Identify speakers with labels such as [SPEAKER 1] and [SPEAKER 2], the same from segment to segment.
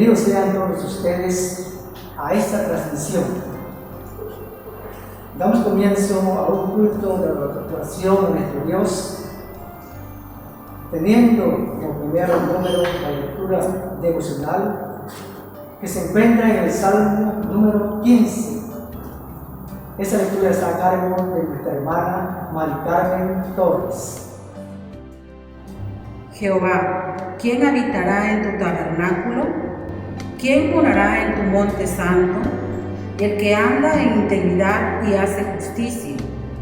[SPEAKER 1] Bienvenidos sean todos ustedes a esta transmisión. Damos comienzo a un culto de oración a nuestro Dios, teniendo como primer número la lectura devocional que se encuentra en el Salmo número 15. Esta lectura está a cargo de nuestra hermana Mari Carmen Torres.
[SPEAKER 2] Jehová, ¿quién habitará en tu tabernáculo? ¿Quién morará en tu monte santo? El que anda en integridad y hace justicia,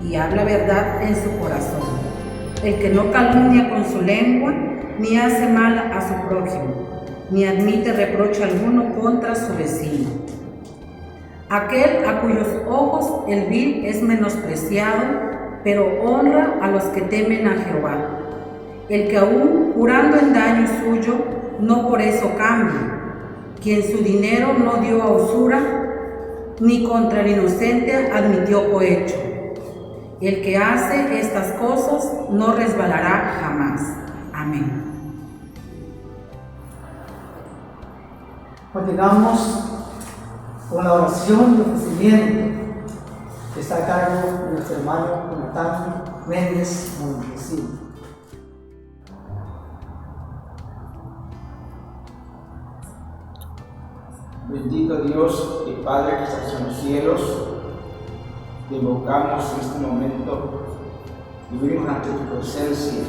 [SPEAKER 2] y habla verdad en su corazón. El que no calumnia con su lengua, ni hace mal a su prójimo, ni admite reproche alguno contra su vecino. Aquel a cuyos ojos el vil es menospreciado, pero honra a los que temen a Jehová. El que aún jurando en daño suyo, no por eso cambia, quien su dinero no dio a usura, ni contra el inocente admitió cohecho. El que hace estas cosas no resbalará jamás. Amén.
[SPEAKER 1] Continuamos con la oración de ofrecimiento que está a cargo de nuestro hermano Jonathan Méndez Montesino.
[SPEAKER 3] Bendito Dios y Padre que estás en los cielos, te invocamos en este momento y venimos ante tu presencia,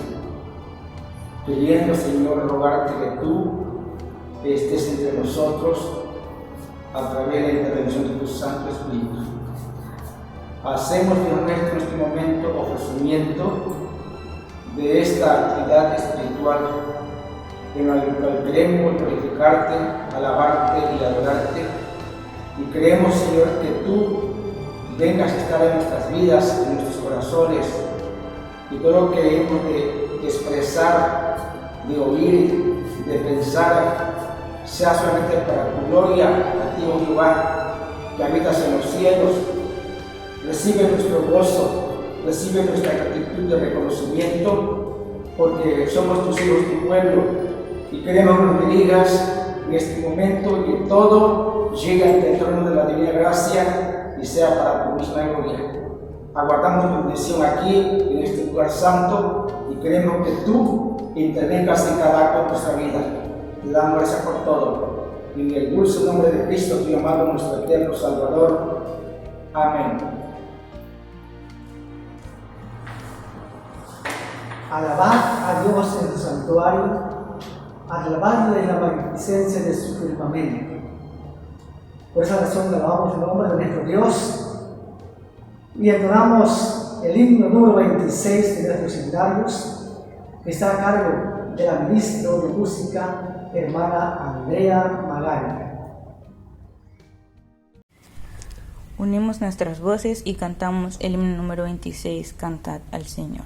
[SPEAKER 3] queriendo, Señor, rogarte que tú estés entre nosotros a través de la intervención de tu Santo Espíritu. Hacemos, Dios nuestro, en este momento ofrecimiento de esta actividad espiritual en la cual queremos glorificarte, alabarte y adorarte, y creemos, Señor, que tú vengas a estar en nuestras vidas, en nuestros corazones, y todo lo que hemos de expresar, de oír, de pensar, sea solamente para tu gloria, a ti, oh Jehová, que habitas en los cielos. Recibe nuestro gozo, recibe nuestra gratitud de reconocimiento, porque somos tus hijos, tu pueblo, y queremos que nos bendigas en este momento y que todo llegue ante el trono de la divina gracia y sea para tu misma gloria. Aguardamos tu bendición aquí, en este lugar santo, y queremos que tú intervengas en cada acto de nuestra vida. Te damos gracias por todo. Y en el dulce nombre de Cristo, tu amado, nuestro eterno Salvador. Amén.
[SPEAKER 1] Alabad a Dios en su santuario, alabadlo en la magnificencia de su firmamento. Por esa razón alabamos el nombre de nuestro Dios y entonamos el himno número 26 de nuestros himnarios, que está a cargo de la ministra de música, hermana Andrea Magaña.
[SPEAKER 4] Unimos nuestras voces y cantamos el himno número 26, Cantad al Señor.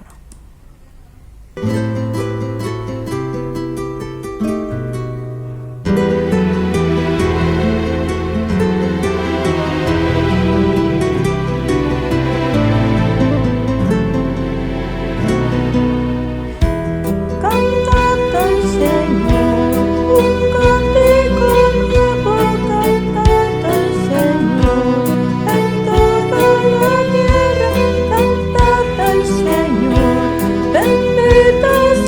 [SPEAKER 5] Bendito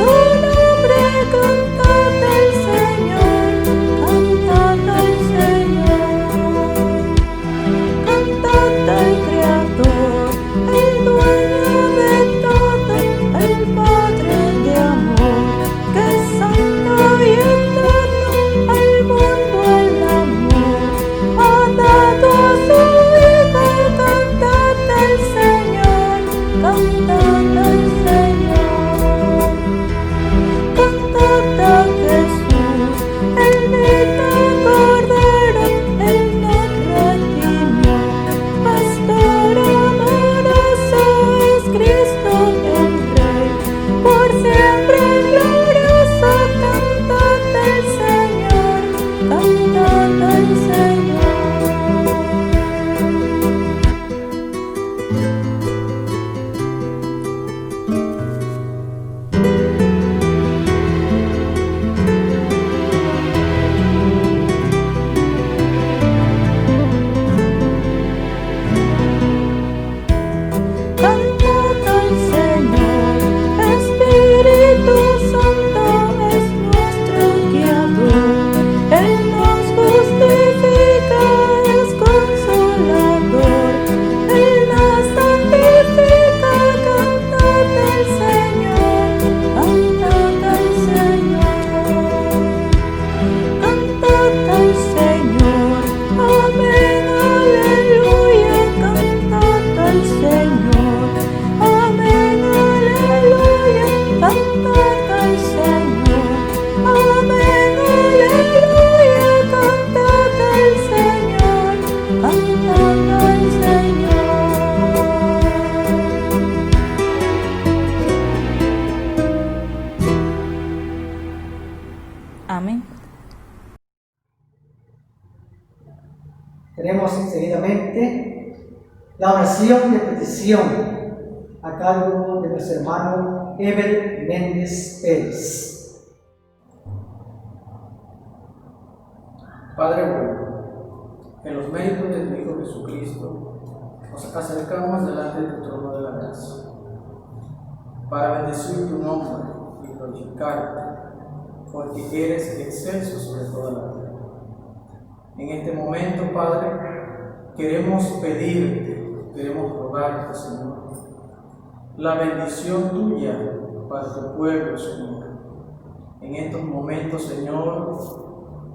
[SPEAKER 1] Tenemos seguidamente la oración de petición a cargo de nuestro hermano Eber Méndez Pérez.
[SPEAKER 5] Padre bueno, en los méritos de tu Hijo Jesucristo, nos acercamos delante de tu trono de la gracia, para bendecir tu nombre y glorificarte, porque eres excelso sobre toda la tierra. En este momento, Padre, queremos pedirte, queremos rogarte, Señor, la bendición tuya para tu pueblo, Señor. En estos momentos, Señor,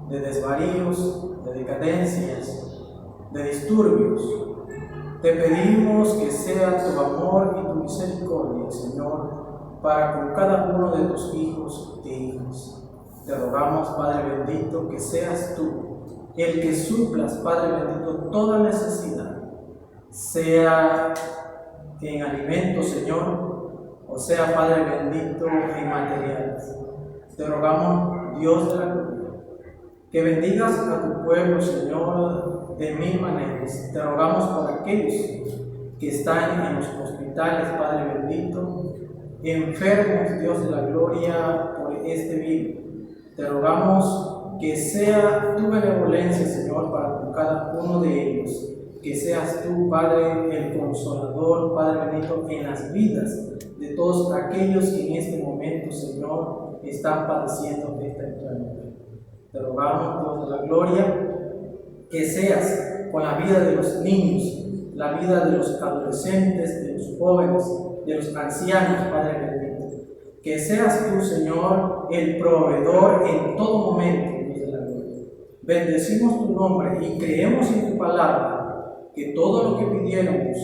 [SPEAKER 5] de desvaríos, de decadencias, de disturbios, te pedimos que sea tu amor y tu misericordia, Señor, para con cada uno de tus hijos e hijas. Te rogamos, Padre bendito, que seas tú el que suplas, Padre bendito, toda necesidad, sea en alimentos, Señor, o sea, Padre bendito, en materiales. Te rogamos, Dios de la gloria, que bendigas a tu pueblo, Señor, de mil maneras. Te rogamos por aquellos que están en los hospitales, Padre bendito, enfermos, Dios de la gloria, por este virus. Te rogamos que sea tu benevolencia, Señor, para con cada uno de ellos. Que seas tú, Padre, el consolador, Padre bendito, en las vidas de todos aquellos que en este momento, Señor, están padeciendo esta enfermedad. Te rogamos, Dios de la gloria, que seas con la vida de los niños, la vida de los adolescentes, de los jóvenes, de los ancianos, Padre bendito. Que seas tú, Señor, el proveedor en todo momento. Bendecimos tu nombre y creemos en tu palabra, que todo lo que pidiéramos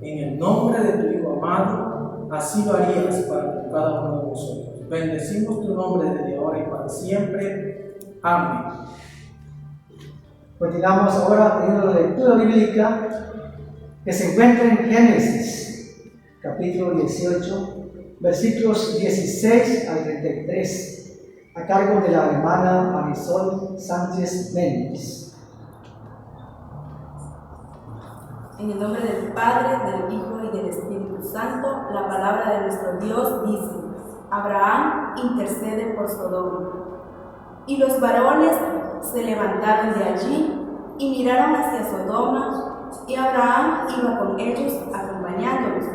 [SPEAKER 5] en el nombre de tu Hijo amado, así lo harías para cada uno de nosotros. Bendecimos tu nombre desde ahora y para siempre. Amén.
[SPEAKER 1] Continuamos ahora teniendo la lectura bíblica que se encuentra en Génesis, capítulo 18, versículos 16 al 33. A cargo de la hermana Marisol Sánchez Méndez.
[SPEAKER 6] En el nombre del Padre, del Hijo y del Espíritu Santo, la palabra de nuestro Dios dice: Abraham intercede por Sodoma. Y los varones se levantaron de allí y miraron hacia Sodoma, y Abraham iba con ellos acompañándolos.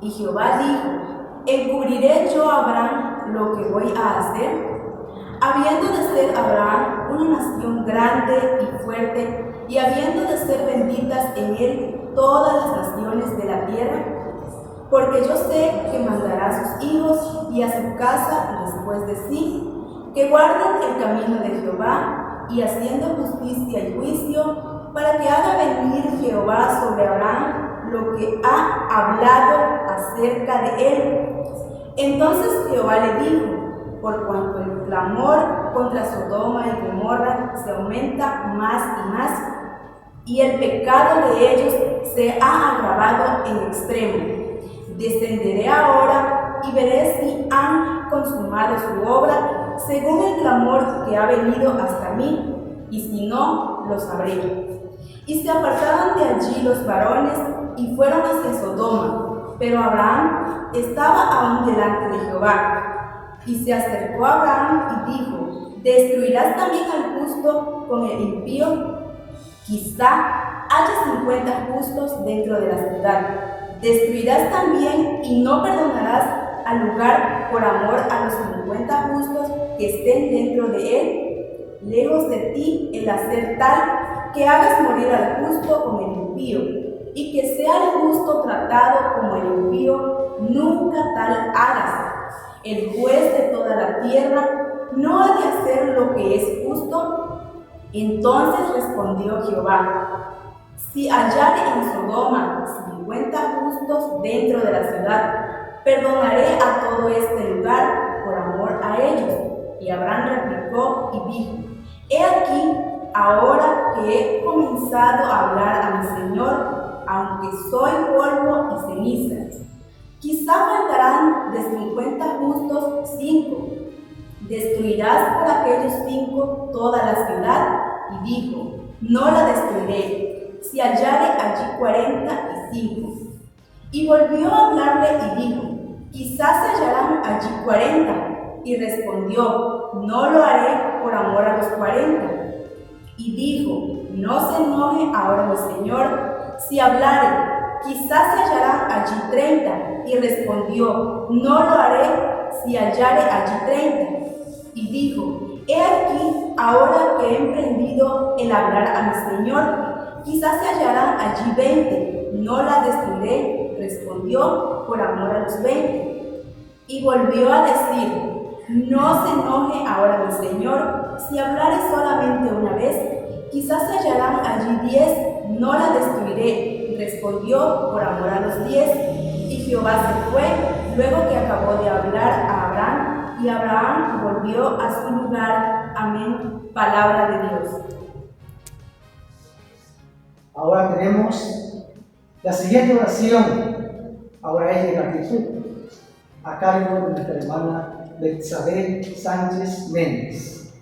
[SPEAKER 6] Y Jehová dijo: ¿encubriré yo a Abraham lo que voy a hacer? Habiendo de ser Abraham una nación grande y fuerte, y habiendo de ser benditas en él todas las naciones de la tierra, porque yo sé que mandará a sus hijos y a su casa después de sí, que guarden el camino de Jehová, y haciendo justicia y juicio, para que haga venir Jehová sobre Abraham lo que ha hablado acerca de él. Entonces Jehová le dijo: por cuanto el clamor contra Sodoma y Gomorra se aumenta más y más, y el pecado de ellos se ha agravado en extremo, descenderé ahora y veré si han consumado su obra según el clamor que ha venido hasta mí, y si no, lo sabré. Y se apartaron de allí los varones y fueron hacia Sodoma, pero Abraham estaba aún delante de Jehová. Y se acercó a Abraham y dijo: ¿destruirás también al justo con el impío? Quizá haya 50 justos dentro de la ciudad. ¿Destruirás también y no perdonarás al lugar por amor a los 50 justos que estén dentro de él? Lejos de ti el hacer tal que hagas morir al justo con el impío, y que sea el justo tratado como el impío, nunca tal hagas. El juez de toda la tierra no ha de hacer lo que es justo. Entonces respondió Jehová: si hallare en Sodoma 50 justos dentro de la ciudad, perdonaré a todo este lugar por amor a ellos. Y Abraham replicó y dijo: he aquí, ahora que he comenzado a hablar a mi Señor, aunque soy polvo y ceniza, quizá faltarán de 50 justos 5. ¿Destruirás por aquellos 5 toda la ciudad? y dijo, no la destruiré, si hallare allí 45. Y volvió a hablarle y dijo, quizás se hallarán allí 40. Y respondió, no lo haré por amor a los 40. Y dijo, no se enoje ahora mi señor, si hablare, quizás se hallarán allí 30. Y respondió, no lo haré si hallare allí 30. Y dijo, he aquí, ahora que he emprendido el hablar a mi señor, quizás se hallarán allí 20. No la destruiré, respondió, por amor a los 20. Y volvió a decir, no se enoje ahora mi señor, si hablare solamente una vez, quizás se hallarán allí 10, no la destruiré, respondió, por amor a los 10. Y Jehová se fue, luego que acabó de hablar a Abraham, y Abraham volvió a su lugar. Amén. Palabra de Dios.
[SPEAKER 1] Ahora tenemos la siguiente oración. Ahora es de gratitud, a cargo de nuestra hermana Betsabé Sánchez Méndez.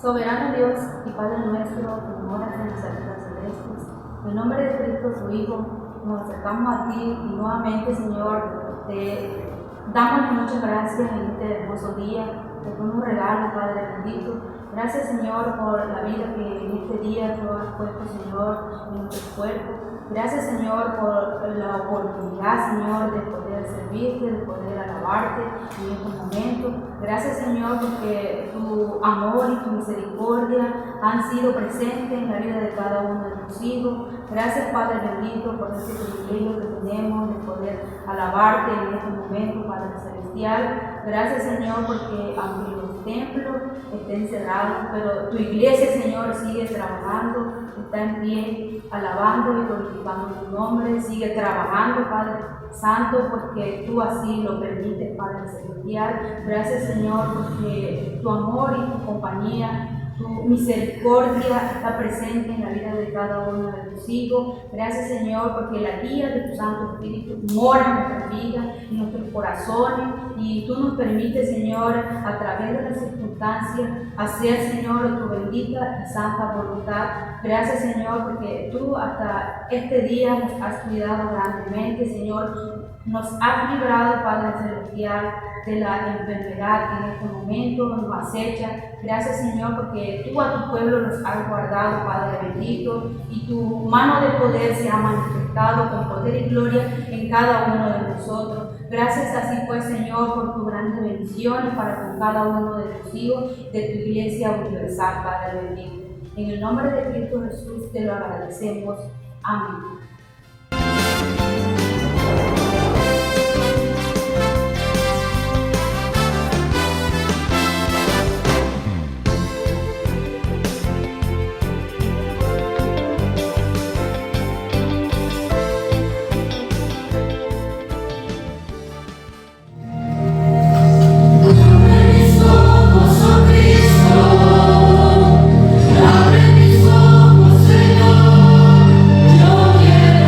[SPEAKER 7] Soberano Dios y Padre nuestro, que moras en las alturas celestes, en nombre de Cristo, su Hijo, nos acercamos a ti y nuevamente, Señor, te damos muchas gracias en este hermoso día, te ponemos regalo, Padre bendito. Gracias, Señor, por la vida que en este día tú has puesto, Señor, en nuestro cuerpo. Gracias, Señor, por la oportunidad, Señor, de poder servirte, de poder alabarte en estos momentos. Gracias, Señor, porque tu amor y tu misericordia han sido presentes en la vida de cada uno de tus hijos. Gracias, Padre bendito, por este privilegio que tenemos de poder alabarte en este momento, Padre celestial. Gracias, Señor, porque aunque los templos estén cerrados, pero tu iglesia, Señor, sigue trabajando, está en pie, alabando y glorificando tu nombre, sigue trabajando, Padre Santo, porque tú así lo permites, Padre celestial. Gracias, Señor, porque tu amor y tu compañía, tu misericordia está presente en la vida de cada uno de tus hijos. Gracias, Señor, porque la guía de tu Santo Espíritu mora en nuestras vidas, en nuestros corazones, y tú nos permites, Señor, a través de las circunstancias, hacer, Señor, tu bendita y santa voluntad. Gracias, Señor, porque tú hasta este día nos has cuidado grandemente, Señor. Nos has librado, Padre celestial, de la enfermedad que en este momento nos acecha. Gracias, Señor, porque tú a tu pueblo los has guardado, Padre bendito, y tu mano de poder se ha manifestado con poder y gloria en cada uno de nosotros. Gracias así pues, Señor, por tu grandes bendiciones para con cada uno de tus hijos, de tu iglesia universal, Padre bendito. En el nombre de Cristo Jesús te lo agradecemos. Amén.
[SPEAKER 8] Abre mis ojos, Señor, yo quiero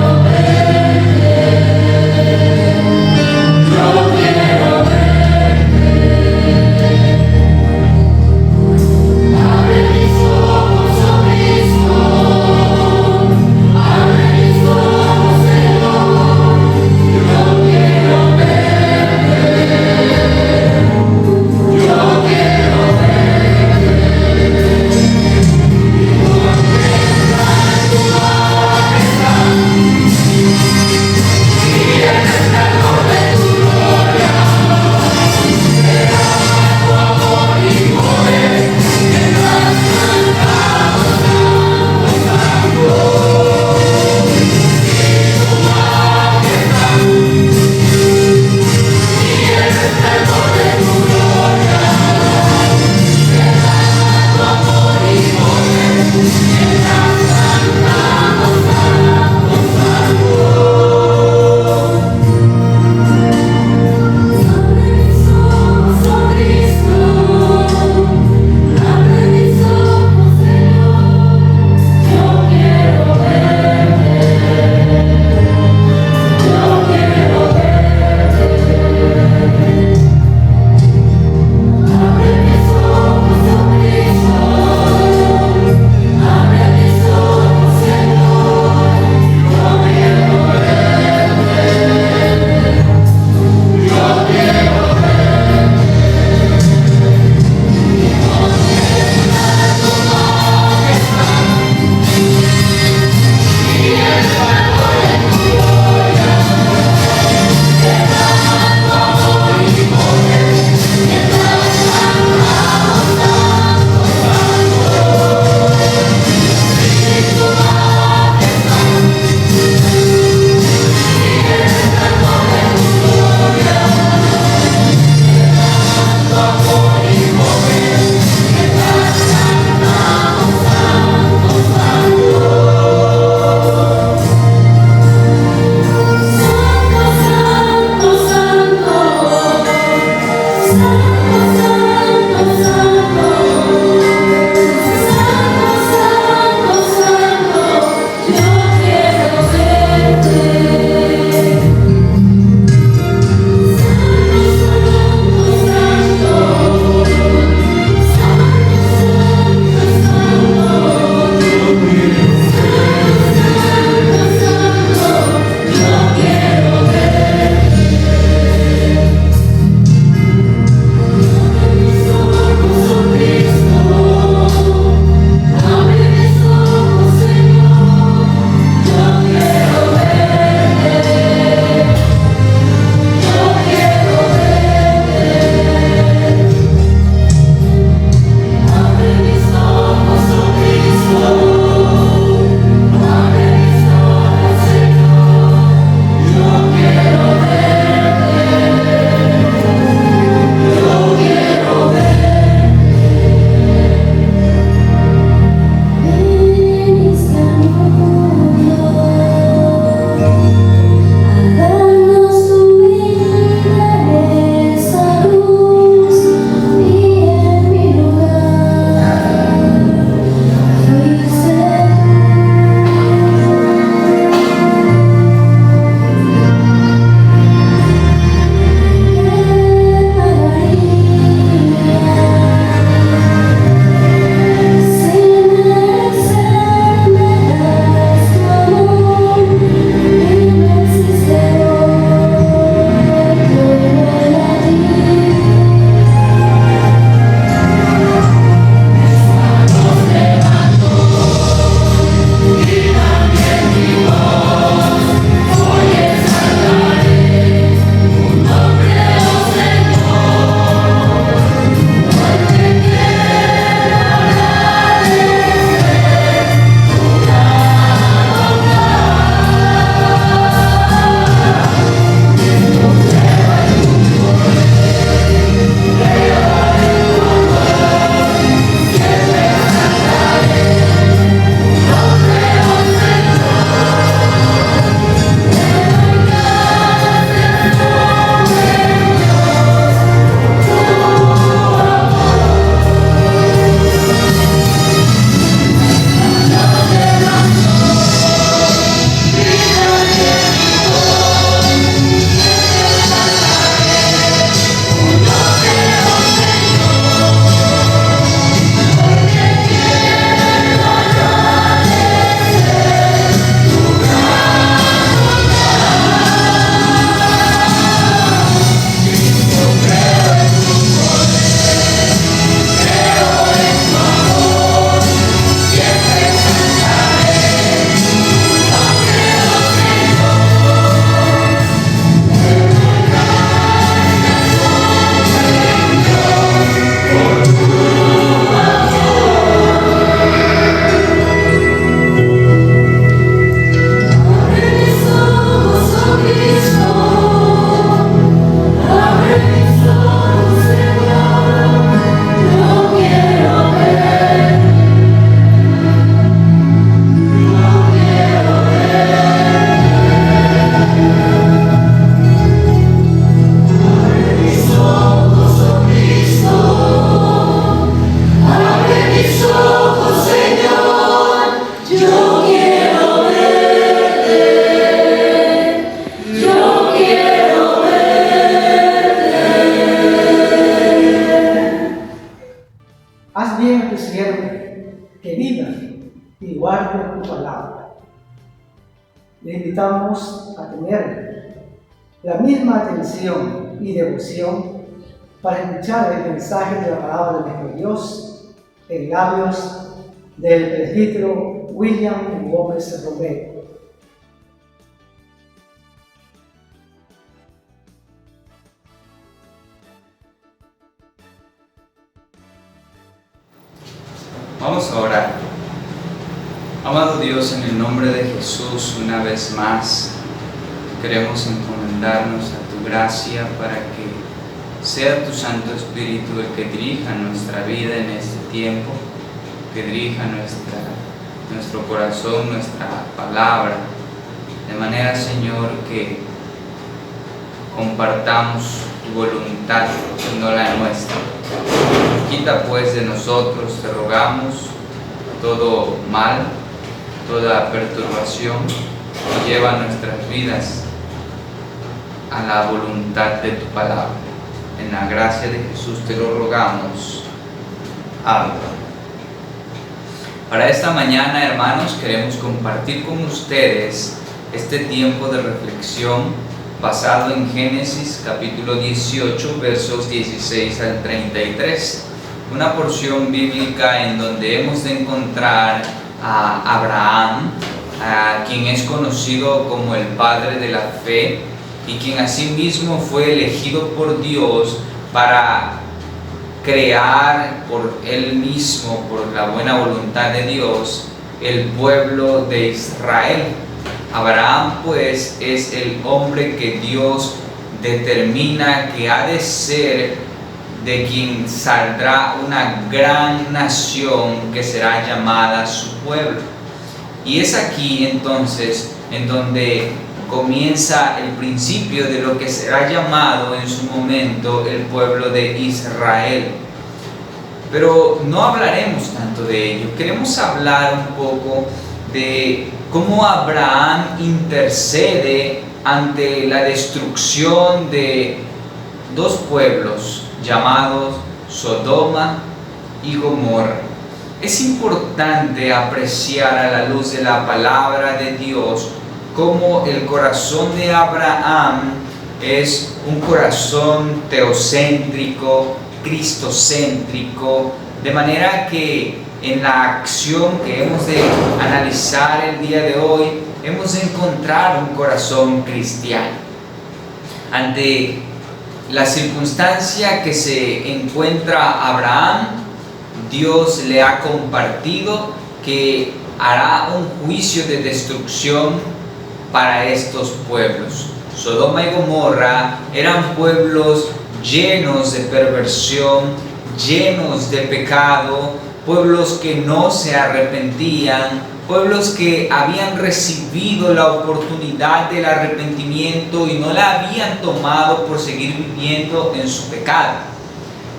[SPEAKER 1] Haz bien a tu siervo que viva y guarde tu palabra. Le invitamos a tener la misma atención y devoción para escuchar el mensaje de la palabra de nuestro Dios en labios del presbítero William Gómez Romero.
[SPEAKER 8] Vamos a orar. Amado Dios, en el nombre de Jesús, una vez más, queremos encomendarnos a tu gracia para que sea tu Santo Espíritu el que dirija nuestra vida en este tiempo, que dirija nuestro corazón, nuestra palabra, de manera, Señor, que compartamos tu voluntad y no la nuestra. Quita pues de nosotros, te rogamos, todo mal, toda perturbación, y lleva nuestras vidas a la voluntad de tu palabra. En la gracia de Jesús te lo rogamos. Amén. Para esta mañana, hermanos, queremos compartir con ustedes este tiempo de reflexión basado en Génesis capítulo 18, versos 16 al 33. Una porción bíblica en donde hemos de encontrar a Abraham, a quien es conocido como el padre de la fe y quien asimismo fue elegido por Dios para crear por él mismo, por la buena voluntad de Dios, el pueblo de Israel. Abraham pues es el hombre que Dios determina que ha de ser de quien saldrá una gran nación que será llamada su pueblo. Y es aquí entonces en donde comienza el principio de lo que será llamado en su momento el pueblo de Israel. Pero no hablaremos tanto de ello. Queremos hablar un poco de cómo Abraham intercede ante la destrucción de dos pueblos llamados Sodoma y Gomorra. Es importante apreciar a la luz de la palabra de Dios cómo el corazón de Abraham es un corazón teocéntrico, cristocéntrico, de manera que en la acción que hemos de analizar el día de hoy, hemos de encontrar un corazón cristiano. Ante la circunstancia que se encuentra Abraham, Dios le ha compartido que hará un juicio de destrucción para estos pueblos. Sodoma y Gomorra eran pueblos llenos de perversión, llenos de pecado, pueblos que no se arrepentían, pueblos que habían recibido la oportunidad del arrepentimiento y no la habían tomado por seguir viviendo en su pecado.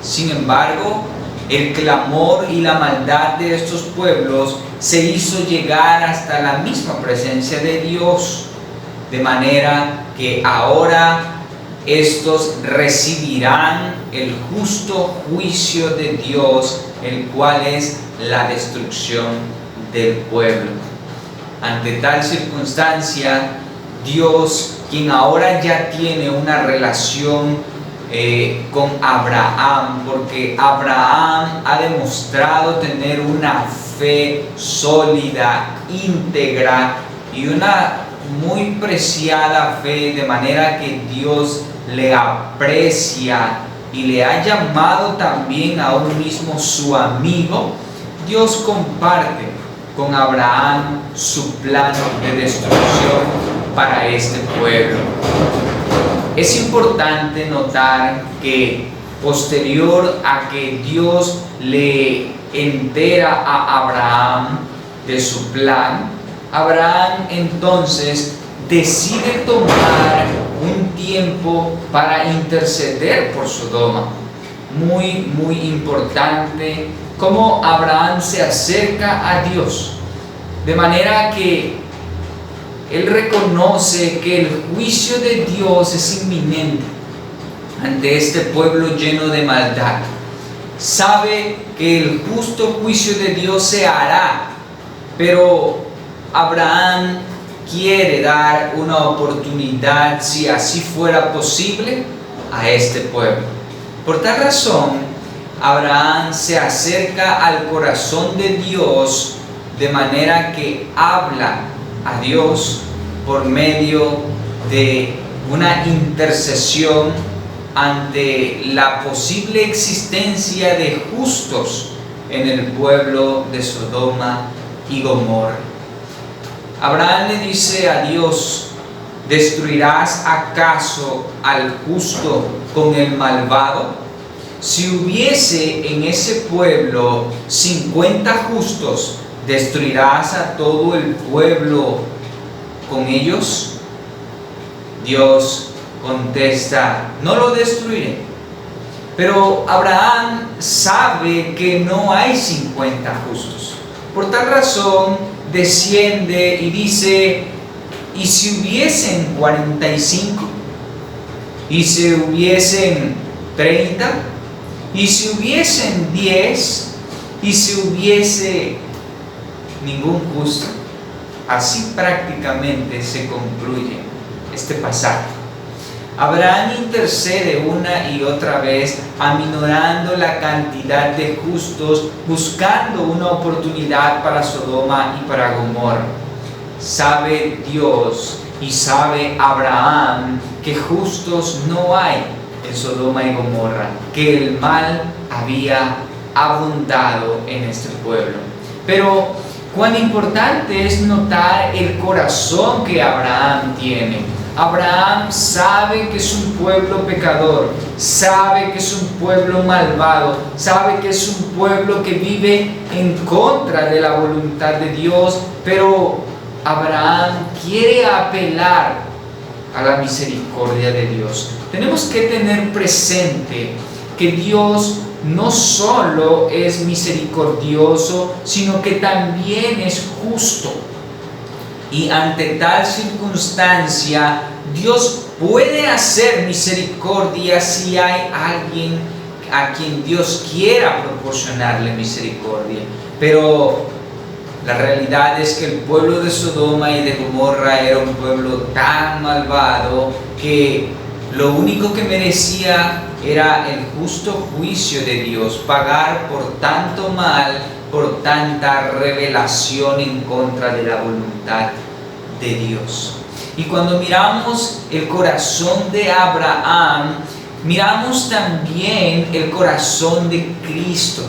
[SPEAKER 8] Sin embargo, el clamor y la maldad de estos pueblos se hizo llegar hasta la misma presencia de Dios, de manera que ahora estos recibirán el justo juicio de Dios, el cual es la destrucción del pueblo. Ante tal circunstancia, Dios, quien ahora ya tiene una relación con Abraham, porque Abraham ha demostrado tener una fe sólida, íntegra y una muy preciada fe, de manera que Dios le aprecia y le ha llamado también a un mismo su amigo. Dios comparte con Abraham su plan de destrucción para este pueblo. Es importante notar que posterior a que Dios le entera a Abraham de su plan, Abraham entonces decide tomar un tiempo para interceder por Sodoma. Muy importante cómo Abraham se acerca a Dios, de manera que él reconoce que el juicio de Dios es inminente ante este pueblo lleno de maldad. sabe que el justo juicio de Dios se hará, pero Abraham quiere dar una oportunidad, si así fuera posible, a este pueblo. Por tal razón, Abraham se acerca al corazón de Dios de manera que habla a Dios por medio de una intercesión ante la posible existencia de justos en el pueblo de Sodoma y Gomorra. Abraham le dice a Dios: ¿destruirás acaso al justo con el malvado? Si hubiese en ese pueblo 50 justos, ¿destruirás a todo el pueblo con ellos? Dios contesta: no lo destruiré. Pero Abraham sabe que no hay 50 justos. Por tal razón desciende y dice: ¿y si hubiesen 45? ¿Y si hubiesen 30? ¿Y si hubiesen 10? ¿Y si hubiese ningún justo? Así prácticamente se concluye este pasaje. Abraham intercede una y otra vez, aminorando la cantidad de justos, buscando una oportunidad para Sodoma y para Gomorra. Sabe Dios y sabe Abraham que justos no hay en Sodoma y Gomorra, que el mal había abundado en este pueblo. Pero cuán importante es notar el corazón que Abraham tiene. Abraham sabe que es un pueblo pecador, sabe que es un pueblo malvado, sabe que es un pueblo que vive en contra de la voluntad de Dios, pero Abraham quiere apelar a la misericordia de Dios. Tenemos que tener presente que Dios no solo es misericordioso, sino que también es justo. Y ante tal circunstancia, Dios puede hacer misericordia si hay alguien a quien Dios quiera proporcionarle misericordia. Pero la realidad es que el pueblo de Sodoma y de Gomorra era un pueblo tan malvado que lo único que merecía era el justo juicio de Dios, pagar por tanto mal, por tanta revelación en contra de la voluntad de Dios. Y cuando miramos el corazón de Abraham, miramos también el corazón de Cristo,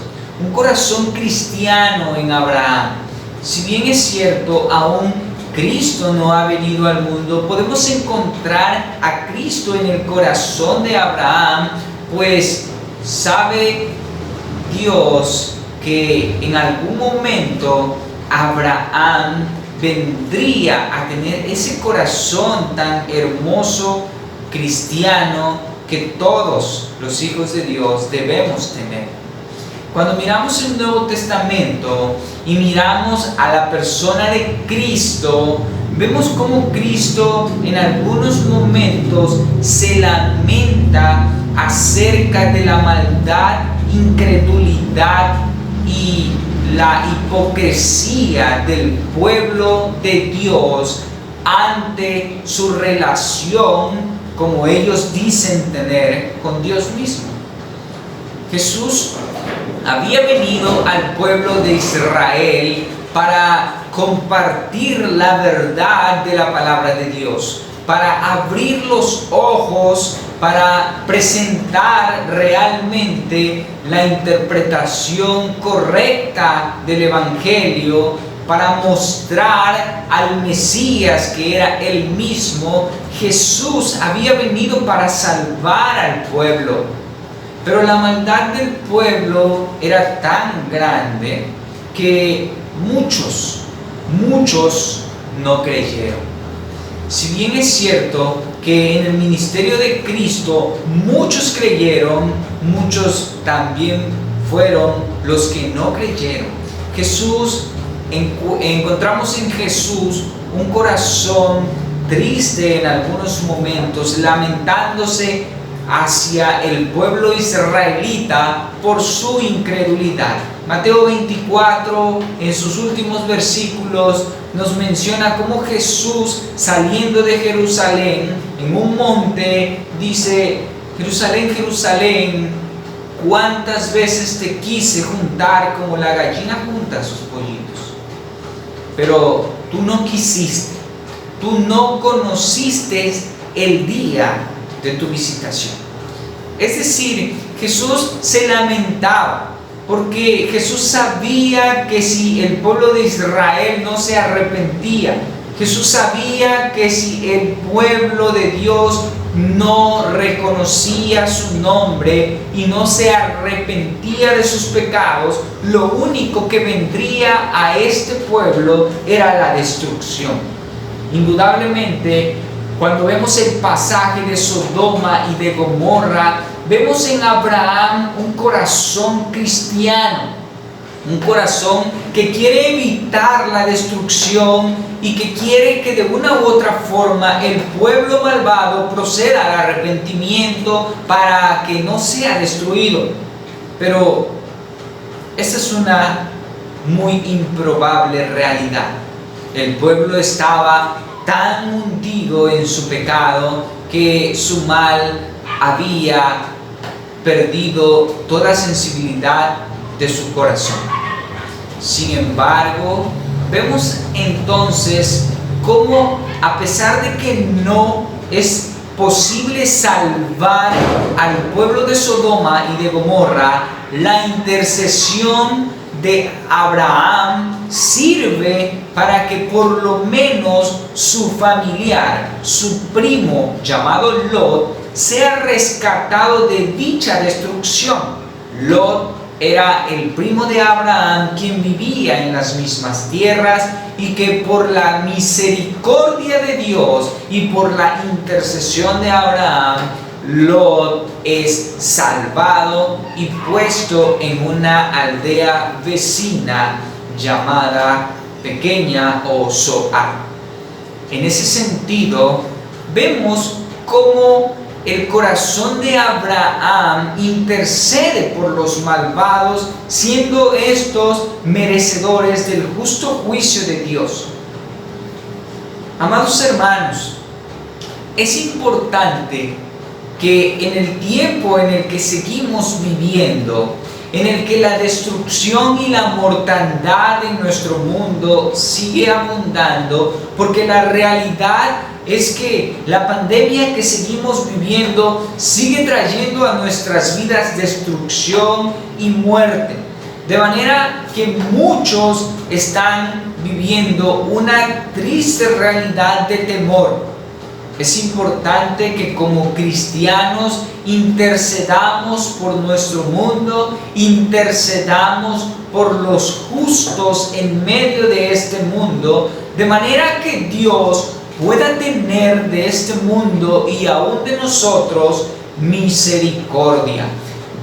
[SPEAKER 8] un corazón cristiano en Abraham. Si bien es cierto, aún Cristo no ha venido al mundo, podemos encontrar a Cristo en el corazón de Abraham, pues sabe Dios que en algún momento Abraham vendría a tener ese corazón tan hermoso, cristiano, que todos los hijos de Dios debemos tener. Cuando miramos el Nuevo Testamento y miramos a la persona de Cristo, vemos cómo Cristo en algunos momentos se lamenta acerca de la maldad, incredulidad y la hipocresía del pueblo de Dios ante su relación, como ellos dicen tener, con Dios mismo. Jesús había venido al pueblo de Israel para compartir la verdad de la palabra de Dios, para abrir los ojos, para presentar realmente la interpretación correcta del Evangelio, para mostrar al Mesías que era Él mismo. Jesús había venido para salvar al pueblo, pero la maldad del pueblo era tan grande que muchos no creyeron. Si bien es cierto que en el ministerio de Cristo muchos creyeron, muchos también fueron los que no creyeron. Encontramos en Jesús un corazón triste en algunos momentos, lamentándose hacia el pueblo israelita por su incredulidad. Mateo 24, en sus últimos versículos, nos menciona cómo Jesús, saliendo de Jerusalén, en un monte, dice: Jerusalén, Jerusalén, cuántas veces te quise juntar como la gallina junta sus pollitos, pero tú no quisiste, tú no conociste el día de tu visitación. Es decir, Jesús se lamentaba porque Jesús sabía que si el pueblo de Israel no se arrepentía, Jesús sabía que si el pueblo de Dios no reconocía su nombre y no se arrepentía de sus pecados, lo único que vendría a este pueblo era la destrucción. Indudablemente, cuando vemos el pasaje de Sodoma y de Gomorra, vemos en Abraham un corazón cristiano, un corazón que quiere evitar la destrucción y que quiere que de una u otra forma el pueblo malvado proceda al arrepentimiento para que no sea destruido. Pero esta es una muy improbable realidad. El pueblo estaba tan hundido en su pecado que su mal había perdido toda sensibilidad de su corazón. Sin embargo, vemos entonces cómo, a pesar de que no es posible salvar al pueblo de Sodoma y de Gomorra, la intercesión de Abraham sirve para que por lo menos su familiar, su primo llamado Lot, sea rescatado de dicha destrucción. Lot era el primo de Abraham, quien vivía en las mismas tierras y que por la misericordia de Dios y por la intercesión de Abraham, Lot es salvado y puesto en una aldea vecina llamada Pequeña o Zoar. En ese sentido, vemos cómo el corazón de Abraham intercede por los malvados, siendo estos merecedores del justo juicio de Dios. Amados hermanos, es importante que en el tiempo en el que seguimos viviendo, en el que la destrucción y la mortandad en nuestro mundo sigue abundando, porque la realidad es que la pandemia que seguimos viviendo sigue trayendo a nuestras vidas destrucción y muerte, de manera que muchos están viviendo una triste realidad de temor. Es importante que como cristianos intercedamos por nuestro mundo, intercedamos por los justos en medio de este mundo, de manera que Dios pueda tener de este mundo y aún de nosotros misericordia.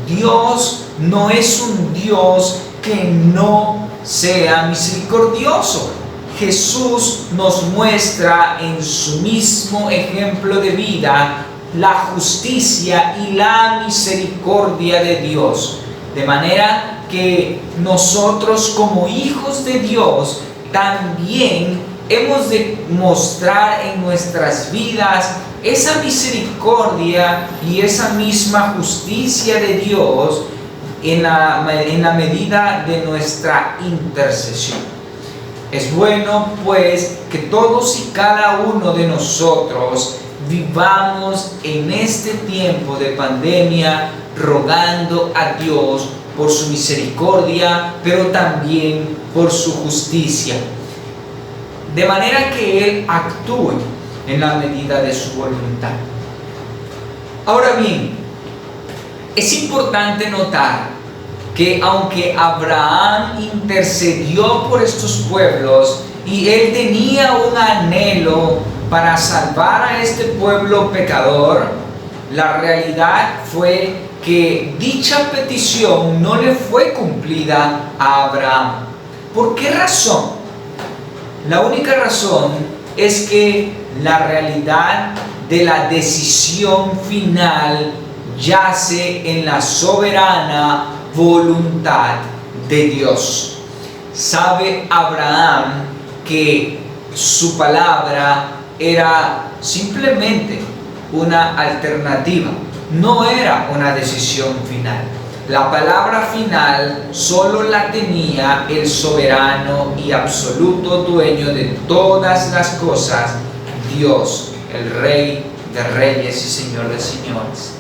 [SPEAKER 8] Dios no es un Dios que no sea misericordioso. Jesús nos muestra en su mismo ejemplo de vida la justicia y la misericordia de Dios, de manera que nosotros como hijos de Dios también hemos de mostrar en nuestras vidas esa misericordia y esa misma justicia de Dios en la medida de nuestra intercesión. Es bueno, pues, que todos y cada uno de nosotros vivamos en este tiempo de pandemia rogando a Dios por su misericordia, pero también por su justicia, de manera que Él actúe en la medida de su voluntad. Ahora bien, es importante notar que aunque Abraham intercedió por estos pueblos y él tenía un anhelo para salvar a este pueblo pecador, la realidad fue que dicha petición no le fue cumplida a Abraham. ¿Por qué razón? La única razón es que la realidad de la decisión final yace en la soberana voluntad de Dios. Sabe Abraham que su palabra era simplemente una alternativa, no era una decisión final. La palabra final solo la tenía el soberano y absoluto dueño de todas las cosas, Dios, el Rey de reyes y Señor de señores.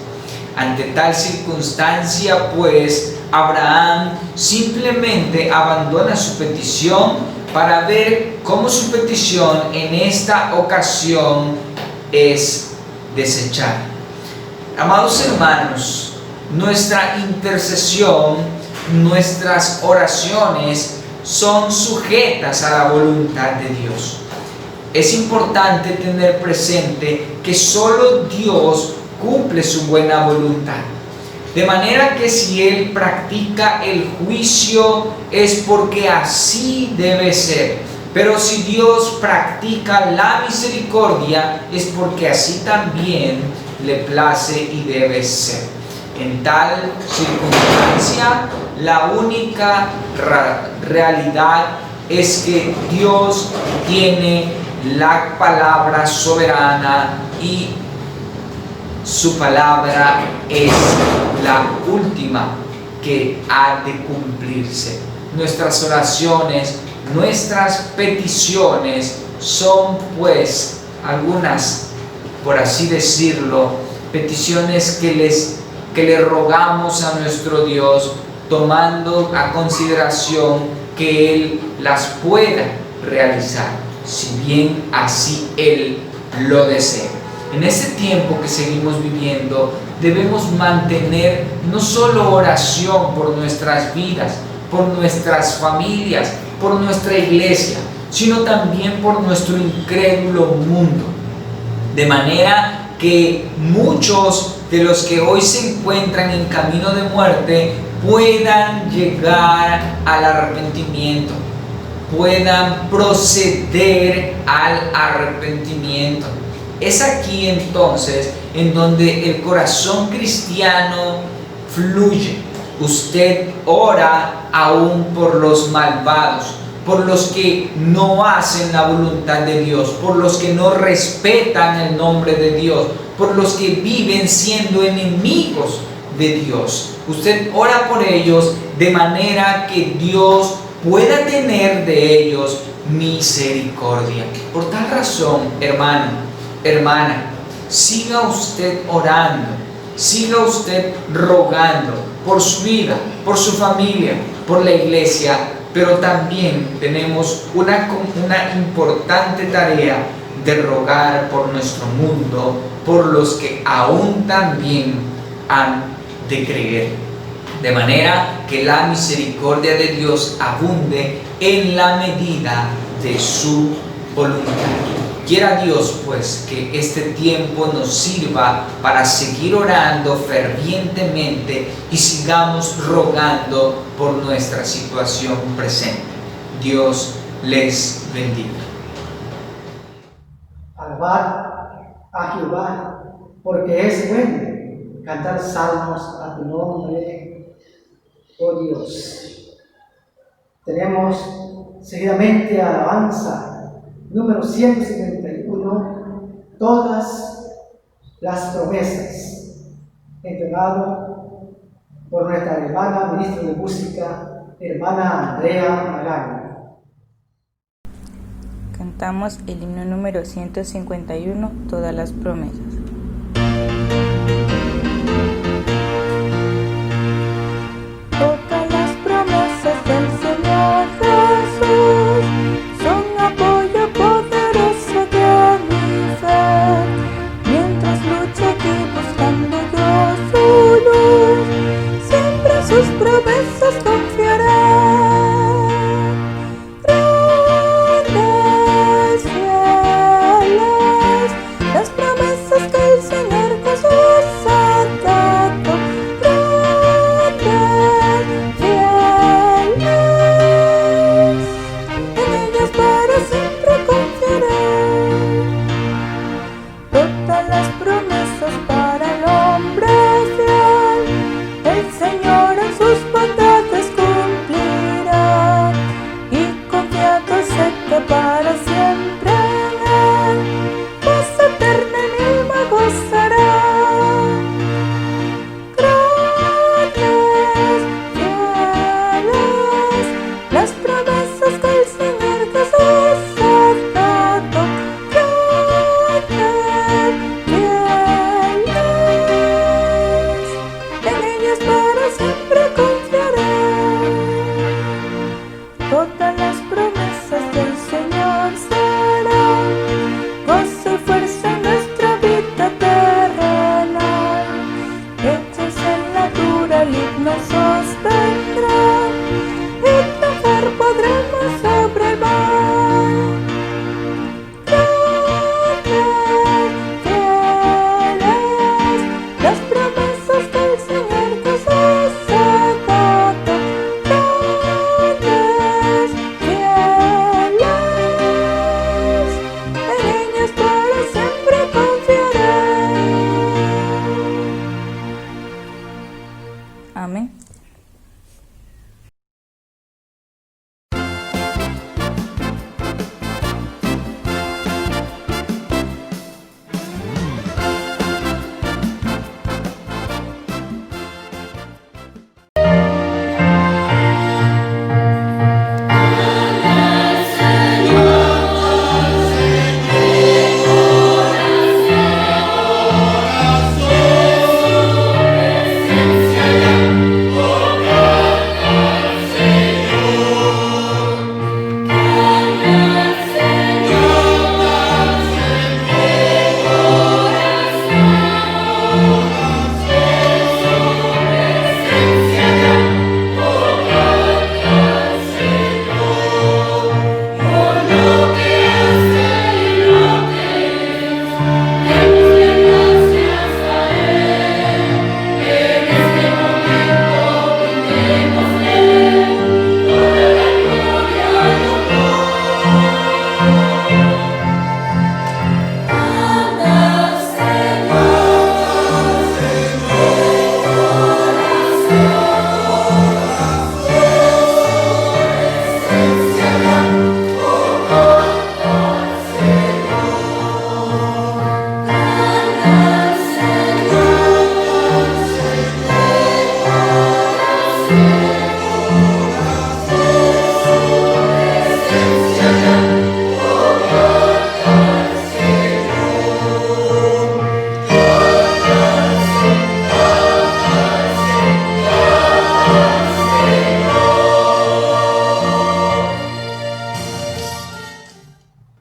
[SPEAKER 8] Ante tal circunstancia, pues, Abraham simplemente abandona su petición para ver cómo su petición en esta ocasión es desechada. Amados hermanos, nuestra intercesión, nuestras oraciones son sujetas a la voluntad de Dios. Es importante tener presente que solo Dios cumple su buena voluntad. De manera que si Él practica el juicio es porque así debe ser. Pero si Dios practica la misericordia es porque así también le place y debe ser. En tal circunstancia, la única realidad es que Dios tiene la palabra soberana y su palabra es la última que ha de cumplirse. Nuestras oraciones, nuestras peticiones son pues algunas, por así decirlo, peticiones que le rogamos a nuestro Dios, tomando a consideración que Él las pueda realizar, si bien así Él lo desea. En este tiempo que seguimos viviendo, debemos mantener no solo oración por nuestras vidas, por nuestras familias, por nuestra iglesia, sino también por nuestro incrédulo mundo. De manera que muchos de los que hoy se encuentran en camino de muerte puedan llegar al arrepentimiento, puedan proceder al arrepentimiento. Es aquí entonces en donde el corazón cristiano fluye. Usted ora aún por los malvados, por los que no hacen la voluntad de Dios, por los que no respetan el nombre de Dios, por los que viven siendo enemigos de Dios. Usted ora por ellos de manera que Dios pueda tener de ellos misericordia. Por tal razón, hermano, hermana, siga usted orando, siga usted rogando por su vida, por su familia, por la iglesia, pero también tenemos una importante tarea de rogar por nuestro mundo, por los que aún también han de creer, de manera que la misericordia de Dios abunde en la medida de su voluntad. Quiera Dios, pues, que este tiempo nos sirva para seguir orando fervientemente y sigamos rogando por nuestra situación presente. Dios les bendiga.
[SPEAKER 1] Alabad a Jehová, porque es bueno. Cantar salmos a tu nombre, oh Dios. Tenemos seguidamente alabanza número 171, todas las promesas, entregado por nuestra hermana ministra de música, hermana Andrea Magaña.
[SPEAKER 4] Cantamos el himno número 151, todas las promesas.
[SPEAKER 9] Todas las promesas del Señor Jesús son apoyo poderoso de mi fe. Mientras lucho aquí buscando yo su luz, siempre en sus promesas confiaré. Grandes, fieles, las promesas que todas las promesas del Señor serán gozo y fuerza en nuestra vida terrenal. Hechos en natural y nos sostendrán, y triunfar podremos sobre el mal. Grandes, fieles, las promesas del Señor Jesús se acatan. Grandes, fieles, en ellos para siempre confiaré.
[SPEAKER 4] Amén.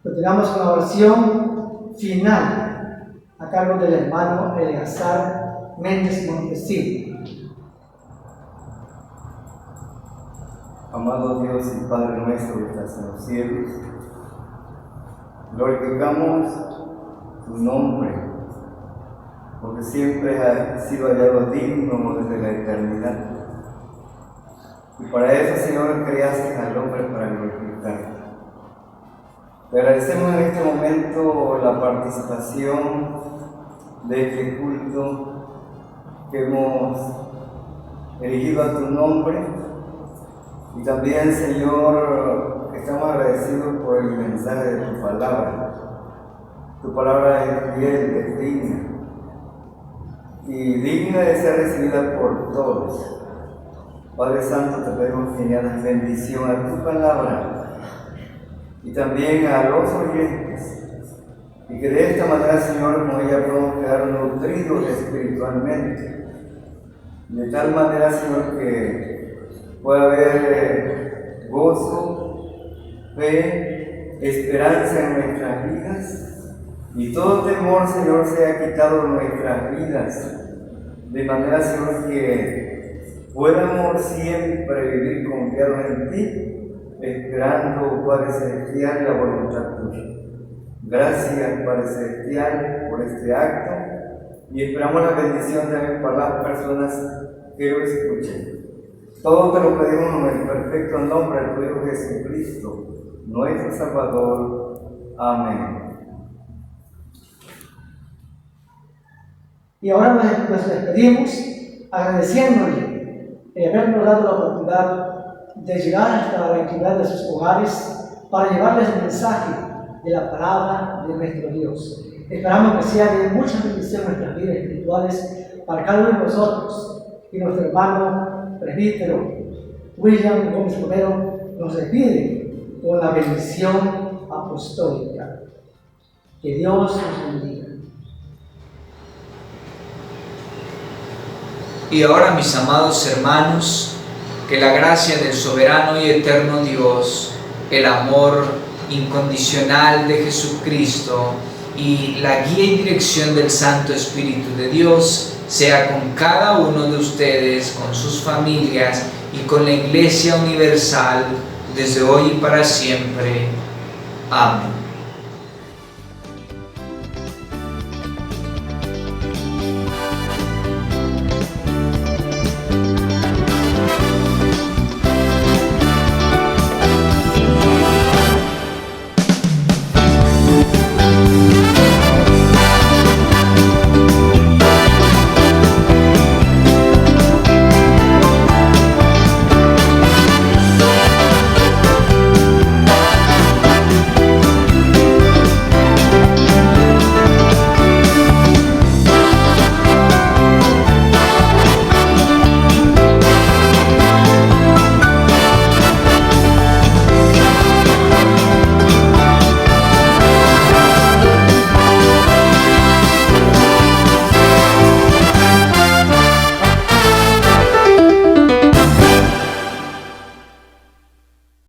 [SPEAKER 1] Continuamos con la oración final a cargo del hermano Eleazar Méndez Montesino.
[SPEAKER 10] Amado Dios y Padre nuestro que estás en los cielos, glorificamos tu nombre, porque siempre has sido hallado digno desde la eternidad. Y para eso, Señor, creaste al hombre para glorificarte. Te agradecemos en este momento la participación de este culto que hemos erigido a tu nombre, y también, Señor, estamos agradecidos por el mensaje de tu palabra. Tu palabra es fiel, es digna, y digna de ser recibida por todos. Padre Santo, te pedimos que añadas bendición a tu palabra y también a los oyentes, y que de esta manera, Señor, con ella podamos quedar nutridos espiritualmente, de tal manera, Señor, que pueda haber gozo, fe, esperanza en nuestras vidas, y todo temor, Señor, sea quitado de nuestras vidas, de manera, Señor, que podamos siempre vivir confiados en ti, esperando, Padre Celestial, la voluntad tuya. Gracias, Padre Celestial, por este acto, y esperamos la bendición también para las personas que lo escuchen. Todo te lo pedimos en el perfecto nombre de tu Hijo Jesucristo, nuestro Salvador. Amén.
[SPEAKER 1] Y ahora nos despedimos agradeciéndole el habernos dado la oportunidad de llegar hasta la intimidad de sus hogares para llevarles el mensaje de la palabra de nuestro Dios. Esperamos que sea de mucha bendición en nuestras vidas espirituales para cada uno de nosotros. Y nuestro hermano presbítero William Gómez Romero nos despide con la bendición apostólica. Que Dios nos bendiga.
[SPEAKER 8] Y ahora, mis amados hermanos, Que la gracia del soberano y eterno Dios, el amor incondicional de Jesucristo y la guía y dirección del Santo Espíritu de Dios sea con cada uno de ustedes, con sus familias y con la Iglesia Universal, desde hoy y para siempre. Amén.